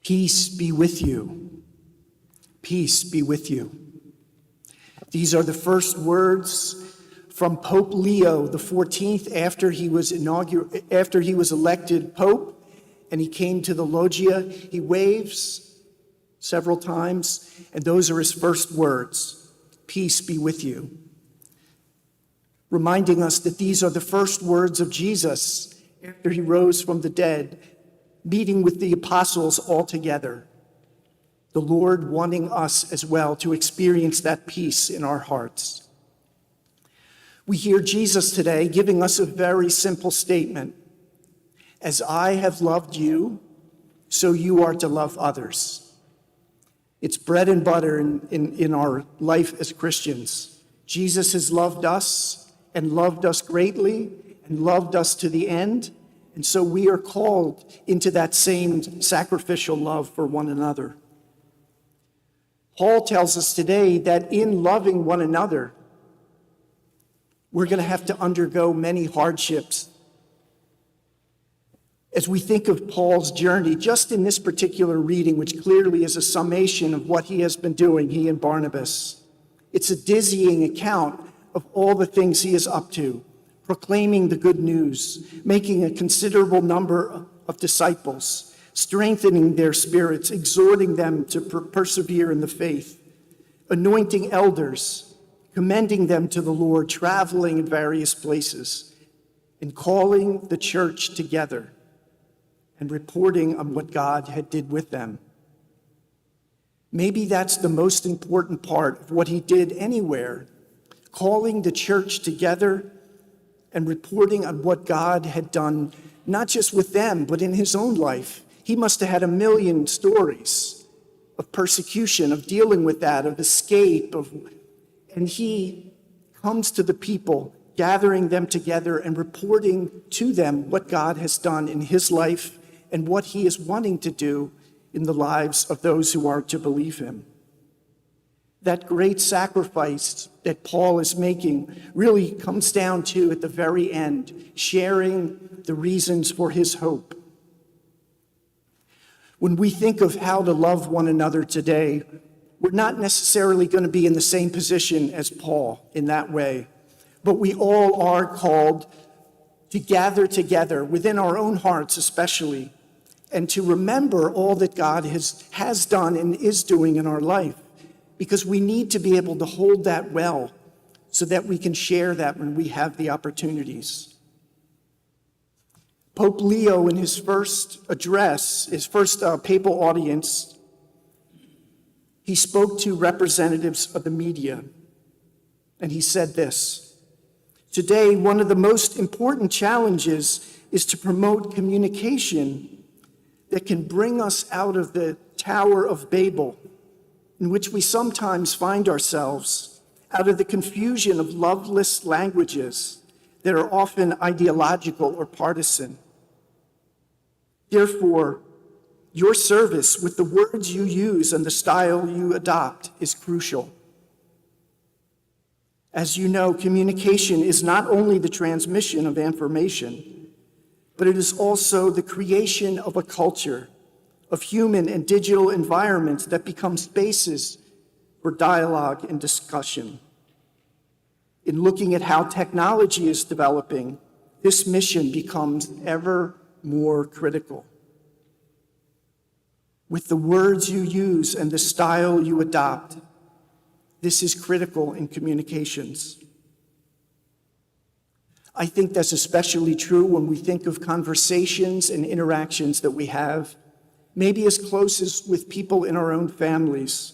Peace be with you. Peace be with you. These are the first words from Pope Leo XIV after he was elected Pope, and he came to the loggia. He waves several times, and those are his first words. Peace be with you. Reminding us that these are the first words of Jesus after he rose from the dead, meeting with the apostles all together. The Lord wanting us as well to experience that peace in our hearts. We hear Jesus today giving us a very simple statement. As I have loved you, so you are to love others. It's bread and butter in our life as Christians. Jesus has loved us and loved us greatly and loved us to the end. And so we are called into that same sacrificial love for one another. Paul tells us today that in loving one another, we're going to have to undergo many hardships. As we think of Paul's journey, just in this particular reading, which clearly is a summation of what he has been doing, he and Barnabas, it's a dizzying account of all the things he is up to, proclaiming the good news, making a considerable number of disciples, strengthening their spirits, exhorting them to persevere in the faith, anointing elders, commending them to the Lord, traveling in various places, and calling the church together and reporting on what God had did with them. Maybe that's the most important part of what he did anywhere, calling the church together and reporting on what God had done, not just with them, but in his own life. He must have had a million stories of persecution, of dealing with that, of escape, and he comes to the people, gathering them together and reporting to them what God has done in his life and what he is wanting to do in the lives of those who are to believe him. That great sacrifice that Paul is making really comes down to, at the very end, sharing the reasons for his hope. When we think of how to love one another today, we're not necessarily going to be in the same position as Paul in that way, but we all are called to gather together within our own hearts especially, and to remember all that God has done and is doing in our life, because we need to be able to hold that well so that we can share that when we have the opportunities. Pope Leo, in his first address, his first papal audience, he spoke to representatives of the media, and he said this: "Today, one of the most important challenges is to promote communication that can bring us out of the Tower of Babel, in which we sometimes find ourselves, out of the confusion of loveless languages that are often ideological or partisan. Therefore, your service with the words you use and the style you adopt is crucial. As you know, communication is not only the transmission of information, but it is also the creation of a culture of human and digital environments that become spaces for dialogue and discussion. In looking at how technology is developing, this mission becomes ever more critical. With the words you use and the style you adopt, this is critical in communications." I think that's especially true when we think of conversations and interactions that we have, maybe as close as with people in our own families,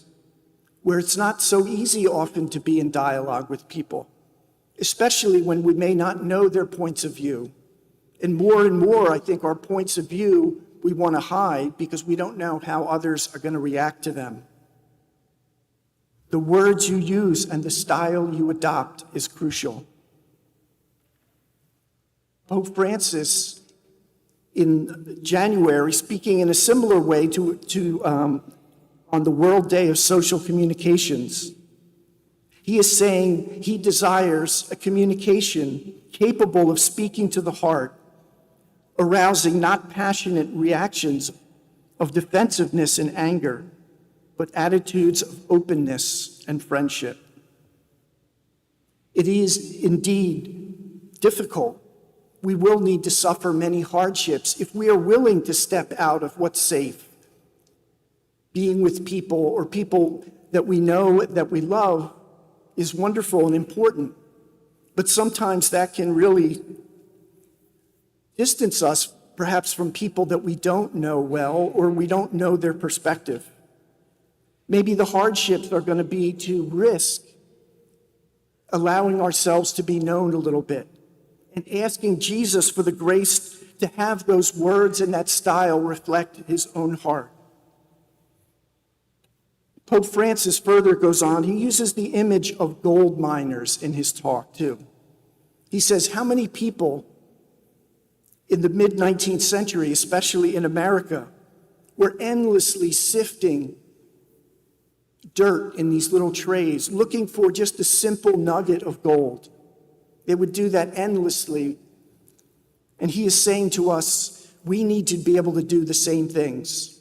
where it's not so easy often to be in dialogue with people, especially when we may not know their points of view. And more, I think our points of view we want to hide because we don't know how others are going to react to them. The words you use and the style you adopt is crucial. Pope Francis, in January, speaking in a similar way on the World Day of Social Communications, he is saying he desires a communication capable of speaking to the heart, arousing not passionate reactions, of defensiveness and anger, but attitudes of openness and friendship. It is indeed difficult. We will need to suffer many hardships if we are willing to step out of what's safe. Being with people or people that we know, that we love, is wonderful and important. But sometimes that can really distance us, perhaps from people that we don't know well or we don't know their perspective. Maybe the hardships are going to be to risk allowing ourselves to be known a little bit and asking Jesus for the grace to have those words and that style reflect his own heart. Pope Francis further goes on. He uses the image of gold miners in his talk too. He says, how many people in the mid-19th century, especially in America, were endlessly sifting dirt in these little trays, looking for just a simple nugget of gold. They would do that endlessly. And he is saying to us, we need to be able to do the same things.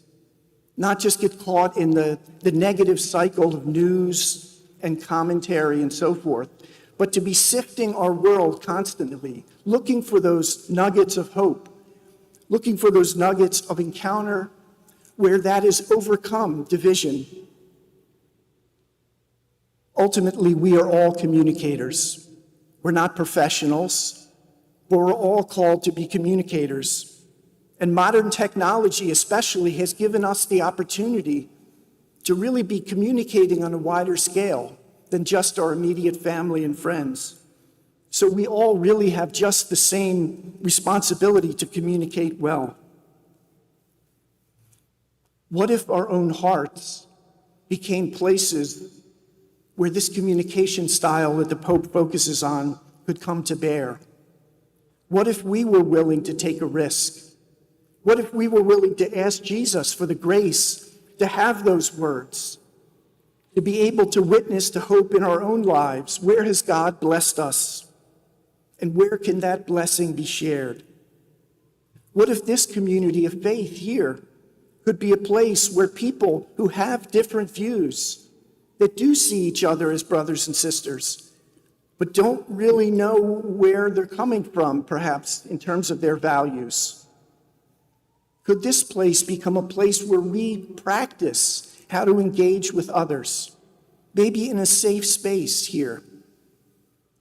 Not just get caught in the negative cycle of news and commentary and so forth, but to be sifting our world constantly, looking for those nuggets of hope, looking for those nuggets of encounter where that is overcome division. Ultimately, we are all communicators. We're not professionals, but we're all called to be communicators. And modern technology especially has given us the opportunity to really be communicating on a wider scale than just our immediate family and friends. So we all really have just the same responsibility to communicate well. What if our own hearts became places where this communication style that the Pope focuses on could come to bear? What if we were willing to take a risk? What if we were willing to ask Jesus for the grace to have those words, to be able to witness to hope in our own lives? Where has God blessed us? And where can that blessing be shared? What if this community of faith here could be a place where people who have different views, that do see each other as brothers and sisters, but don't really know where they're coming from, perhaps, in terms of their values? Could this place become a place where we practice how to engage with others, maybe in a safe space here,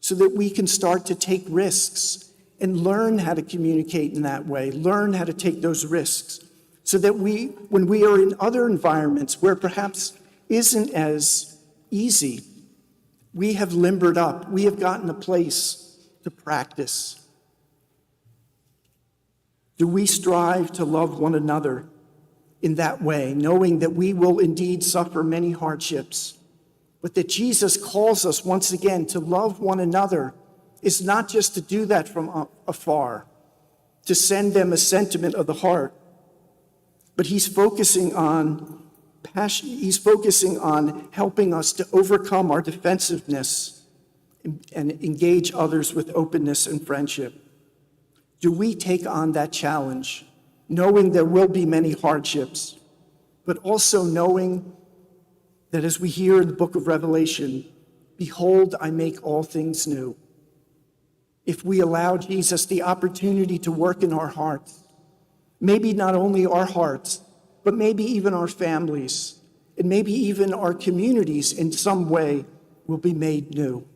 so that we can start to take risks and learn how to communicate in that way, learn how to take those risks, so that when we are in other environments where perhaps isn't as easy, we have limbered up. We have gotten a place to practice. Do we strive to love one another in that way, knowing that we will indeed suffer many hardships, but that Jesus calls us once again to love one another is not just to do that from afar, to send them a sentiment of the heart, but he's focusing on passion. He's focusing on helping us to overcome our defensiveness and engage others with openness and friendship. Do we take on that challenge, knowing there will be many hardships, but also knowing that as we hear in the book of Revelation, behold, I make all things new. If we allow Jesus the opportunity to work in our hearts, maybe not only our hearts, but maybe even our families, and maybe even our communities in some way will be made new.